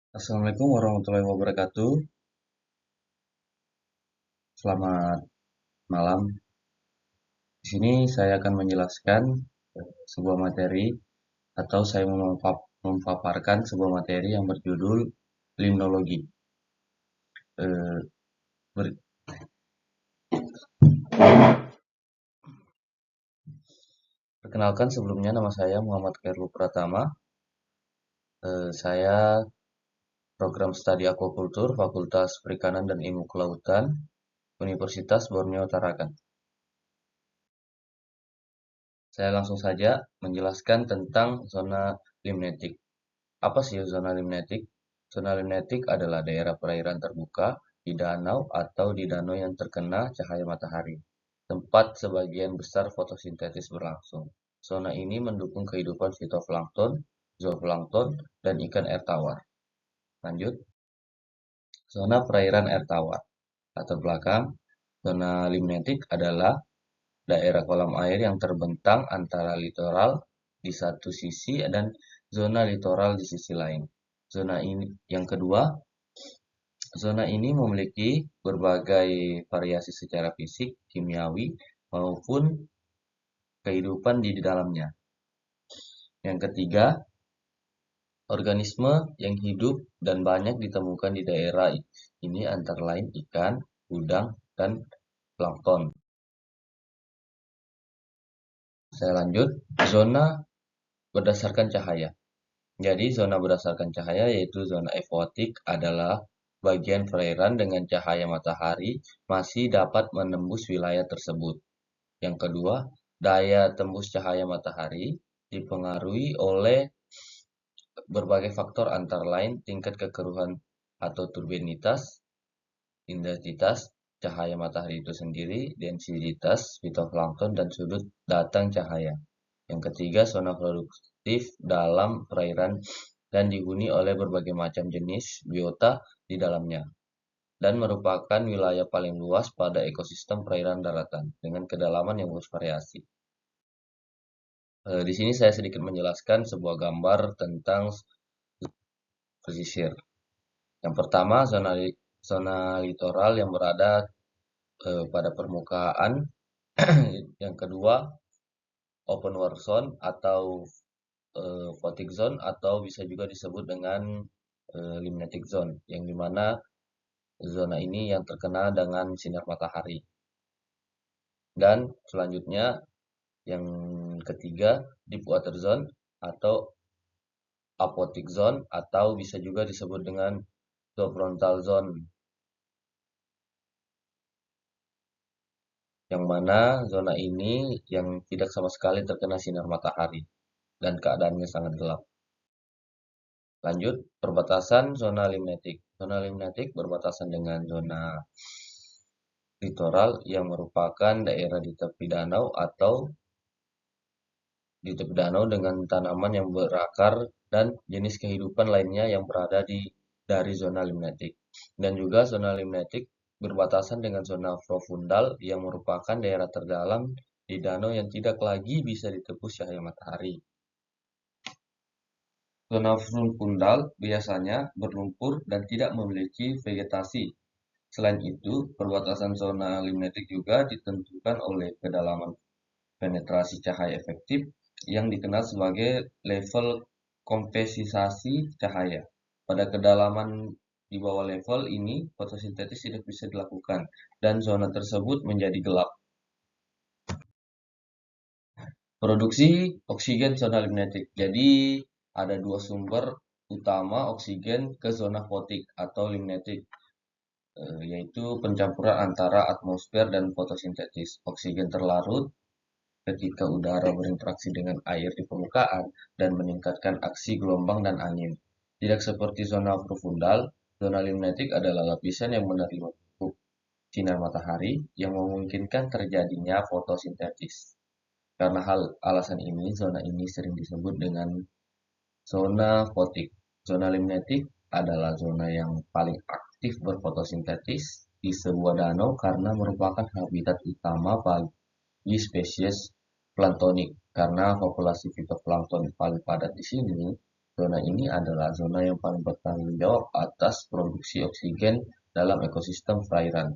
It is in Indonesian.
Assalamualaikum warahmatullahi wabarakatuh. Selamat malam. Di sini saya akan menjelaskan sebuah materi atau saya memaparkan sebuah materi yang berjudul limnologi. Eh, ber- Perkenalkan sebelumnya nama saya Muhammad Khairul Pratama. Saya program studi aquaculture Fakultas Perikanan dan Ilmu Kelautan Universitas Borneo Tarakan. Saya langsung saja menjelaskan tentang zona limnetik. Apa sih zona limnetik? Zona limnetik adalah daerah perairan terbuka di danau atau di danau yang terkena cahaya matahari, tempat sebagian besar fotosintesis berlangsung. Zona ini mendukung kehidupan fitoplankton, zooplankton, dan ikan air tawar. Lanjut, zona perairan air tawar. Latar belakang, zona limnetik adalah daerah kolam air yang terbentang antara litoral di satu sisi dan zona litoral di sisi lain. Zona ini yang kedua, zona ini memiliki berbagai variasi secara fisik, kimiawi, maupun kehidupan di dalamnya. Yang ketiga, organisme yang hidup dan banyak ditemukan di daerah ini antara lain ikan, udang, dan plankton. Saya lanjut, zona berdasarkan cahaya. Jadi, zona berdasarkan cahaya yaitu zona evotik adalah bagian perairan dengan cahaya matahari masih dapat menembus wilayah tersebut. Yang kedua, daya tembus cahaya matahari dipengaruhi oleh berbagai faktor antara lain tingkat kekeruhan atau turbinitas, intensitas cahaya matahari itu sendiri, densitas fitoplankton, dan sudut datang cahaya. Yang ketiga, zona produktif dalam perairan dan dihuni oleh berbagai macam jenis biota di dalamnya dan merupakan wilayah paling luas pada ekosistem perairan daratan dengan kedalaman yang bervariasi. Di sini saya sedikit menjelaskan sebuah gambar tentang pesisir. Yang pertama, zona litoral yang berada pada permukaan. Yang kedua, open water zone atau photic zone atau bisa juga disebut dengan limnetic zone, yang dimana zona ini yang terkena dengan sinar matahari. Dan selanjutnya yang ketiga, deep water zone atau apoptic zone atau bisa juga disebut dengan subfrontal zone, yang mana zona ini yang tidak sama sekali terkena sinar matahari dan keadaannya sangat gelap. Lanjut, perbatasan zona limnetik. Zona limnetik berbatasan dengan zona litoral yang merupakan daerah di tepi danau atau di tepi danau dengan tanaman yang berakar dan jenis kehidupan lainnya yang berada dari zona limnetik. Dan juga zona limnetik berbatasan dengan zona profundal yang merupakan daerah terdalam di danau yang tidak lagi bisa ditembus cahaya matahari. Zona profundal biasanya berlumpur dan tidak memiliki vegetasi. Selain itu, perbatasan zona limnetik juga ditentukan oleh kedalaman penetrasi cahaya efektif yang dikenal sebagai level kompensasi cahaya. Pada kedalaman di bawah level ini, fotosintesis tidak bisa dilakukan dan zona tersebut menjadi gelap. Produksi oksigen zona limnetik. Jadi, ada dua sumber utama oksigen ke zona photic atau limnetik, yaitu pencampuran antara atmosfer dan fotosintesis. Oksigen terlarut ketika udara berinteraksi dengan air di permukaan dan meningkatkan aksi gelombang dan angin. Tidak seperti zona profundal, zona limnetik adalah lapisan yang menerima sinar matahari yang memungkinkan terjadinya fotosintesis. Karena alasan ini, zona ini sering disebut dengan zona photic. Zona limnetik adalah zona yang paling aktif berfotosintesis di sebuah danau karena merupakan habitat utama bagi spesies planktonik. Karena populasi fitoplankton paling padat di sini, Zona ini adalah zona yang paling bertanggung jawab atas produksi oksigen dalam ekosistem perairan.